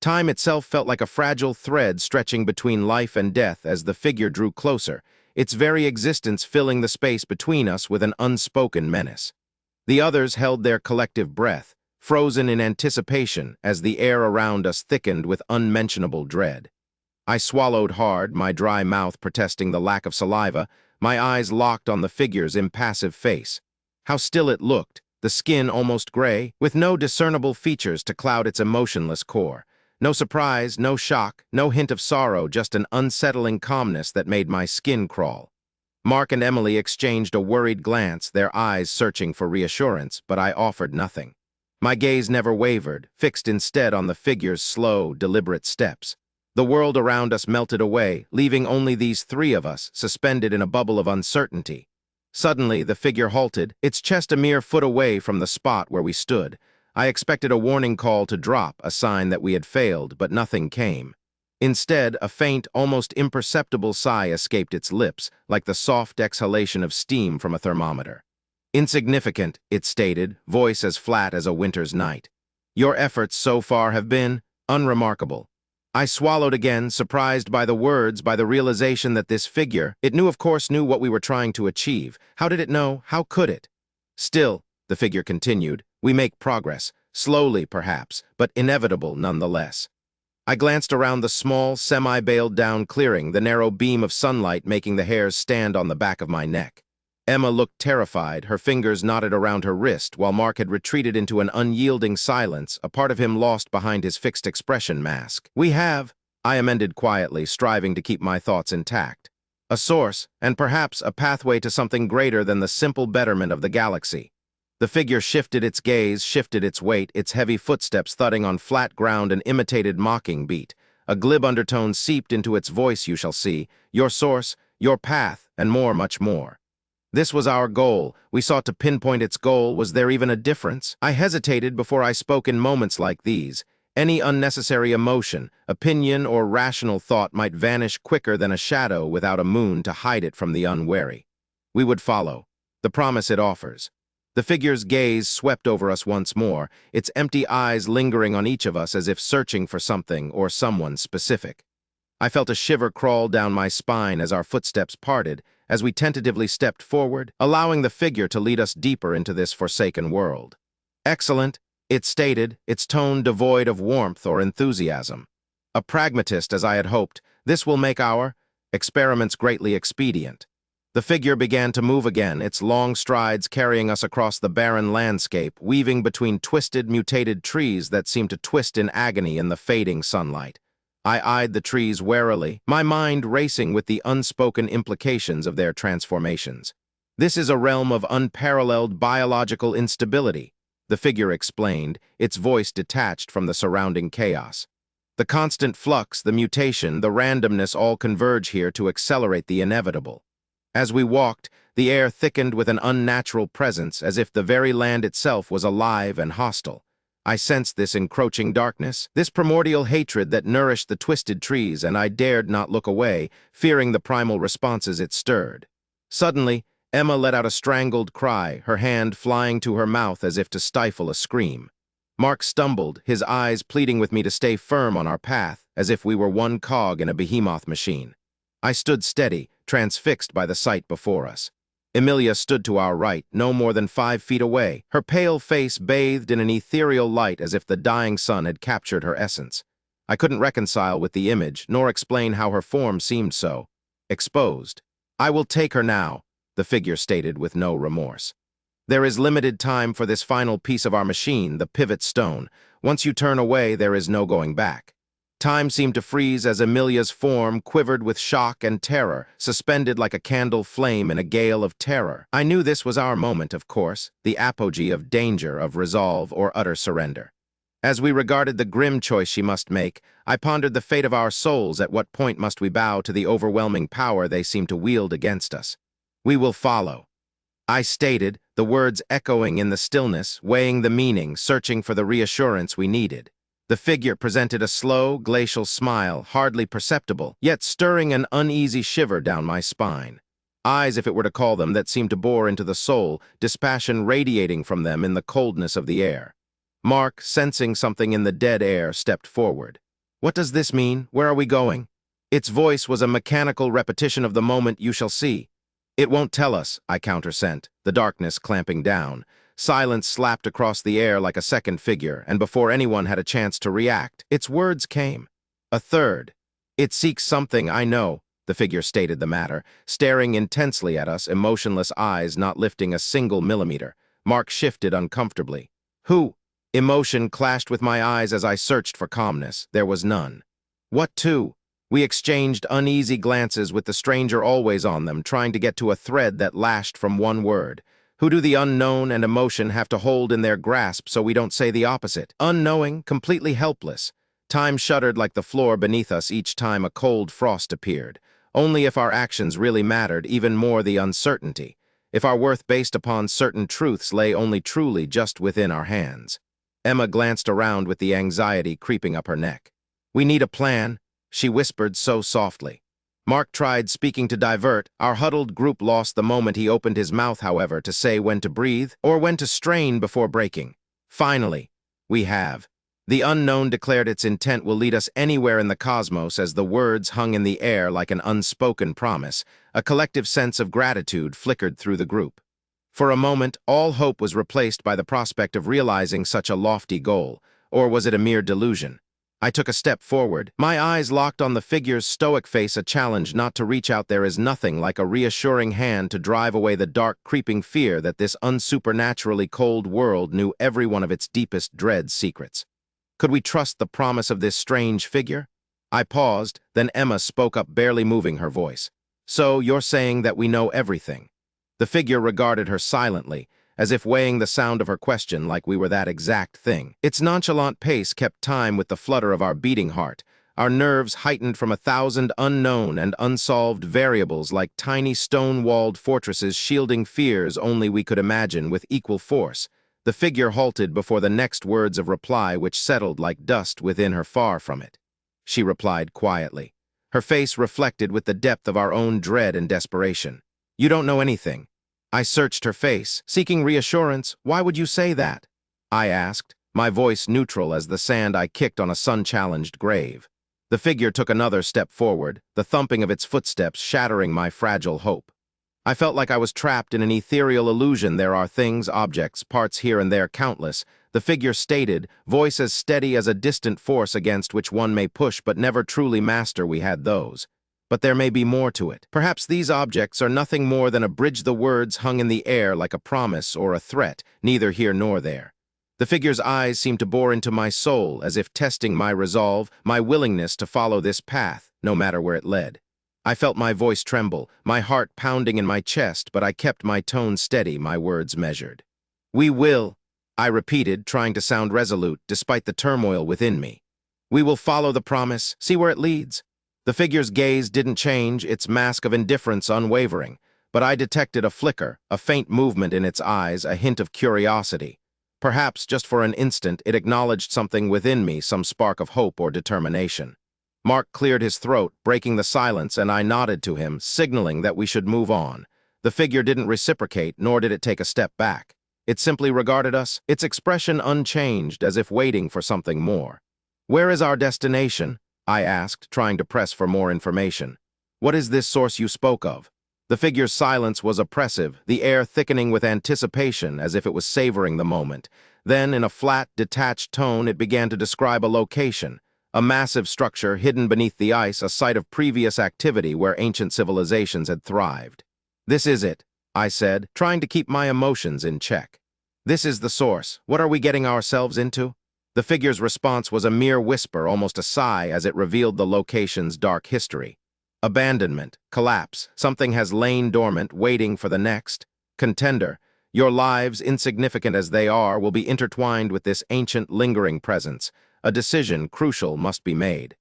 Time itself felt like a fragile thread stretching between life and death as the figure drew closer, its very existence filling the space between us with an unspoken menace. The others held their collective breath, frozen in anticipation as the air around us thickened with unmentionable dread. I swallowed hard, my dry mouth protesting the lack of saliva, my eyes locked on the figure's impassive face. How still it looked, the skin almost gray, with no discernible features to cloud its emotionless core. No surprise, no shock, no hint of sorrow, just an unsettling calmness that made my skin crawl. Mark and Emily exchanged a worried glance, their eyes searching for reassurance, but I offered nothing. My gaze never wavered, fixed instead on the figure's slow, deliberate steps. The world around us melted away, leaving only these three of us, suspended in a bubble of uncertainty. Suddenly, the figure halted, its chest a mere foot away from the spot where we stood. I expected a warning call to drop, a sign that we had failed, but nothing came. Instead, a faint, almost imperceptible sigh escaped its lips, like the soft exhalation of steam from a thermometer. "Insignificant," it stated, voice as flat as a winter's night. "Your efforts so far have been unremarkable." I swallowed again, surprised by the words, by the realization that this figure, it knew what we were trying to achieve. How did it know? How could it? "Still," the figure continued, "we make progress, slowly perhaps, but inevitable nonetheless." I glanced around the small, semi-baled-down clearing, the narrow beam of sunlight making the hairs stand on the back of my neck. Emma looked terrified, her fingers knotted around her wrist, while Mark had retreated into an unyielding silence, a part of him lost behind his fixed expression mask. "We have," I amended quietly, striving to keep my thoughts intact. "A source, and perhaps a pathway to something greater than the simple betterment of the galaxy." The figure shifted its gaze, shifted its weight, its heavy footsteps thudding on flat ground an imitated mocking beat. A glib undertone seeped into its voice, "You shall see. Your source, your path, and more, much more." This was our goal. We sought to pinpoint its goal. Was there even a difference? I hesitated before I spoke in moments like these. Any unnecessary emotion, opinion, or rational thought might vanish quicker than a shadow without a moon to hide it from the unwary. We would follow. The promise it offers. The figure's gaze swept over us once more, its empty eyes lingering on each of us as if searching for something or someone specific. I felt a shiver crawl down my spine as our footsteps parted, as we tentatively stepped forward, allowing the figure to lead us deeper into this forsaken world. "Excellent," it stated, its tone devoid of warmth or enthusiasm. A pragmatist, as I had hoped, this will make our experiments greatly expedient. The figure began to move again, its long strides carrying us across the barren landscape, weaving between twisted, mutated trees that seemed to twist in agony in the fading sunlight. I eyed the trees warily, my mind racing with the unspoken implications of their transformations. "This is a realm of unparalleled biological instability," the figure explained, its voice detached from the surrounding chaos. "The constant flux, the mutation, the randomness all converge here to accelerate the inevitable." As we walked, the air thickened with an unnatural presence, as if the very land itself was alive and hostile. I sensed this encroaching darkness, this primordial hatred that nourished the twisted trees, and I dared not look away, fearing the primal responses it stirred. Suddenly, Emma let out a strangled cry, her hand flying to her mouth as if to stifle a scream. Mark stumbled, his eyes pleading with me to stay firm on our path, as if we were one cog in a behemoth machine. I stood steady, transfixed by the sight before us. Emilia stood to our right, no more than 5 feet away, her pale face bathed in an ethereal light as if the dying sun had captured her essence. I couldn't reconcile with the image, nor explain how her form seemed so exposed. "I will take her now," the figure stated with no remorse. "There is limited time for this final piece of our machine, the pivot stone. Once you turn away, there is no going back." Time seemed to freeze as Emilia's form quivered with shock and terror, suspended like a candle flame in a gale of terror. I knew this was our moment, of course, the apogee of danger, of resolve, or utter surrender. As we regarded the grim choice she must make, I pondered the fate of our souls. At what point must we bow to the overwhelming power they seem to wield against us? "We will follow," I stated, the words echoing in the stillness, weighing the meaning, searching for the reassurance we needed. The figure presented a slow, glacial smile, hardly perceptible, yet stirring an uneasy shiver down my spine. Eyes, if it were to call them, that seemed to bore into the soul, dispassion radiating from them in the coldness of the air. Mark, sensing something in the dead air, stepped forward. What does this mean? Where are we going? Its voice was a mechanical repetition of the moment you shall see. It won't tell us, I countersent, the darkness clamping down. Silence slapped across the air like a second figure, and before anyone had a chance to react, its words came. A third. It seeks something, I know, the figure stated the matter, staring intensely at us, emotionless eyes not lifting a single millimeter. Mark shifted uncomfortably. Who? Emotion clashed with my eyes as I searched for calmness. There was none. What to? We exchanged uneasy glances with the stranger always on them, trying to get to a thread that lashed from one word. Who do the unknown and emotion have to hold in their grasp so we don't say the opposite? Unknowing, completely helpless. Time shuddered like the floor beneath us each time a cold frost appeared. Only if our actions really mattered, even more the uncertainty. If our worth based upon certain truths lay only truly just within our hands. Emma glanced around with the anxiety creeping up her neck. We need a plan, she whispered so softly. Mark tried speaking to divert. Our huddled group lost the moment he opened his mouth, however, to say when to breathe or when to strain before breaking. Finally, we have. The unknown declared its intent will lead us anywhere in the cosmos as the words hung in the air like an unspoken promise. A collective sense of gratitude flickered through the group. For a moment, all hope was replaced by the prospect of realizing such a lofty goal. Or was it a mere delusion? I took a step forward, my eyes locked on the figure's stoic face, a challenge not to reach out. There is nothing like a reassuring hand to drive away the dark, creeping fear that this unsupernaturally cold world knew every one of its deepest dread secrets. Could we trust the promise of this strange figure? I paused, then Emma spoke up, barely moving her voice. So, you're saying that we know everything? The figure regarded her silently, as if weighing the sound of her question like we were that exact thing. Its nonchalant pace kept time with the flutter of our beating heart, our nerves heightened from 1,000 unknown and unsolved variables like tiny stone-walled fortresses shielding fears only we could imagine with equal force. The figure halted before the next words of reply, which settled like dust within her. Far from it, she replied quietly. Her face reflected with the depth of our own dread and desperation. You don't know anything. I searched her face, seeking reassurance. Why would you say that? I asked, my voice neutral as the sand I kicked on a sun-challenged grave. The figure took another step forward, the thumping of its footsteps shattering my fragile hope. I felt like I was trapped in an ethereal illusion. There are things, objects, parts here and there, countless, the figure stated, voice as steady as a distant force against which one may push but never truly master. We had those. But there may be more to it. Perhaps these objects are nothing more than a bridge, the words hung in the air like a promise or a threat, neither here nor there. The figure's eyes seemed to bore into my soul, as if testing my resolve, my willingness to follow this path, no matter where it led. I felt my voice tremble, my heart pounding in my chest, but I kept my tone steady, my words measured. We will, I repeated, trying to sound resolute despite the turmoil within me. We will follow the promise, see where it leads. The figure's gaze didn't change, its mask of indifference unwavering, but I detected a flicker, a faint movement in its eyes, a hint of curiosity. Perhaps, just for an instant, it acknowledged something within me, some spark of hope or determination. Mark cleared his throat, breaking the silence, and I nodded to him, signaling that we should move on. The figure didn't reciprocate, nor did it take a step back. It simply regarded us, its expression unchanged, as if waiting for something more. Where is our destination? I asked, trying to press for more information. What is this source you spoke of? The figure's silence was oppressive, the air thickening with anticipation as if it was savoring the moment. Then, in a flat, detached tone, it began to describe a location, a massive structure hidden beneath the ice, a site of previous activity where ancient civilizations had thrived. This is it, I said, trying to keep my emotions in check. This is the source. What are we getting ourselves into? The figure's response was a mere whisper, almost a sigh, as it revealed the location's dark history. Abandonment, collapse, something has lain dormant, waiting for the next contender. Your lives, insignificant as they are, will be intertwined with this ancient, lingering presence. A decision crucial must be made.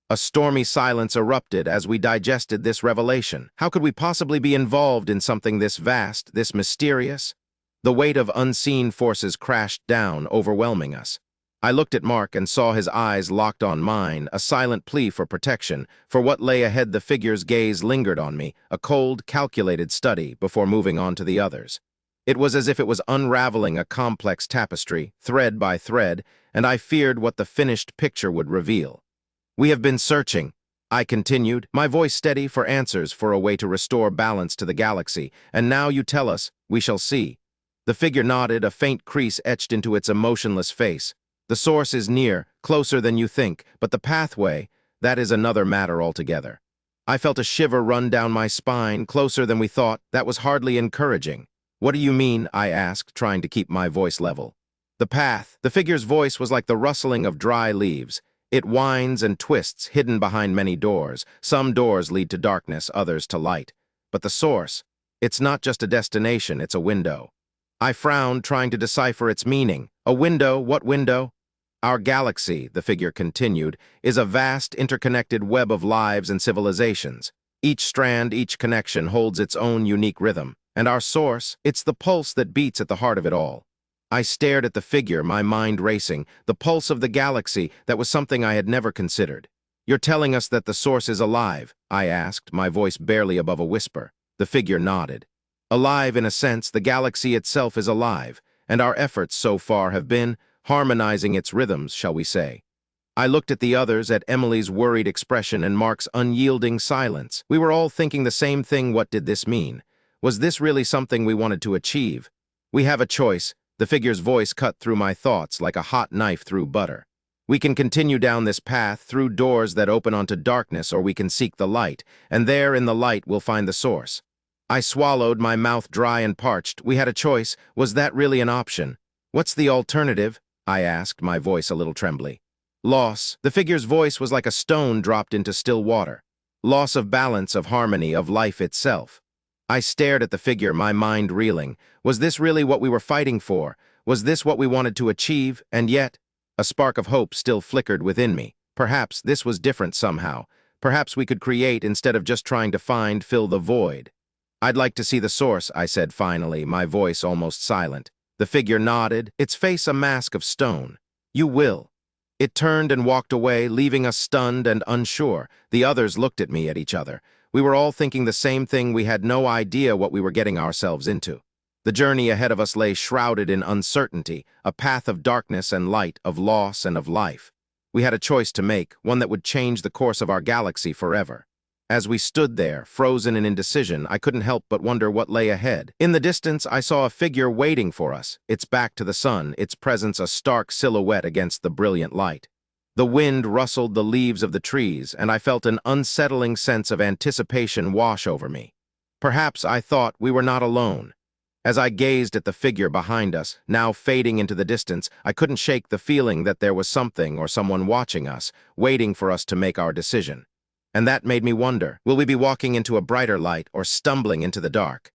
A stormy silence erupted as we digested this revelation. How could we possibly be involved in something this vast, this mysterious? The weight of unseen forces crashed down, overwhelming us. I looked at Mark and saw his eyes locked on mine, a silent plea for protection. For what lay ahead, the figure's gaze lingered on me, a cold, calculated study before moving on to the others. It was as if it was unraveling a complex tapestry, thread by thread, and I feared what the finished picture would reveal. "We have been searching," I continued, my voice steady for answers for a way to restore balance to the galaxy, "and now you tell us, we shall see." The figure nodded, a faint crease etched into its emotionless face. "The source is near, closer than you think, but the pathway, that is another matter altogether." I felt a shiver run down my spine. "Closer than we thought," that was hardly encouraging. "What do you mean?" I asked, trying to keep my voice level. "The path." The figure's voice was like the rustling of dry leaves. "It winds and twists, hidden behind many doors. Some doors lead to darkness, others to light. But the source, it's not just a destination, it's a window." I frowned, trying to decipher its meaning. "A window? What window?" "Our galaxy," the figure continued, "is a vast, interconnected web of lives and civilizations. Each strand, each connection holds its own unique rhythm. And our source, it's the pulse that beats at the heart of it all." I stared at the figure, my mind racing. The pulse of the galaxy, that was something I had never considered. "You're telling us that the source is alive?" I asked, my voice barely above a whisper. The figure nodded. "Alive in a sense, the galaxy itself is alive, and our efforts so far have been harmonizing its rhythms, shall we say." I looked at the others, at Emily's worried expression and Mark's unyielding silence. We were all thinking the same thing. What did this mean? Was this really something we wanted to achieve? "We have a choice." The figure's voice cut through my thoughts like a hot knife through butter. "We can continue down this path, through doors that open onto darkness, or we can seek the light, and there in the light we'll find the source." I swallowed, my mouth dry and parched. We had a choice. Was that really an option? "What's the alternative?" I asked, my voice a little trembly. "Loss." The figure's voice was like a stone dropped into still water. "Loss of balance, of harmony, of life itself." I stared at the figure, my mind reeling. Was this really what we were fighting for? Was this what we wanted to achieve? And yet, a spark of hope still flickered within me. Perhaps this was different somehow. Perhaps we could create instead of just trying to fill the void. "I'd like to see the source," I said finally, my voice almost silent. The figure nodded, its face a mask of stone. "You will." It turned and walked away, leaving us stunned and unsure. The others looked at me, at each other. We were all thinking the same thing. We had no idea what we were getting ourselves into. The journey ahead of us lay shrouded in uncertainty, a path of darkness and light, of loss and of life. We had a choice to make, one that would change the course of our galaxy forever. As we stood there, frozen in indecision, I couldn't help but wonder what lay ahead. In the distance, I saw a figure waiting for us, its back to the sun, its presence a stark silhouette against the brilliant light. The wind rustled the leaves of the trees, and I felt an unsettling sense of anticipation wash over me. Perhaps I thought we were not alone. As I gazed at the figure behind us, now fading into the distance, I couldn't shake the feeling that there was something or someone watching us, waiting for us to make our decision. And that made me wonder, will we be walking into a brighter light or stumbling into the dark?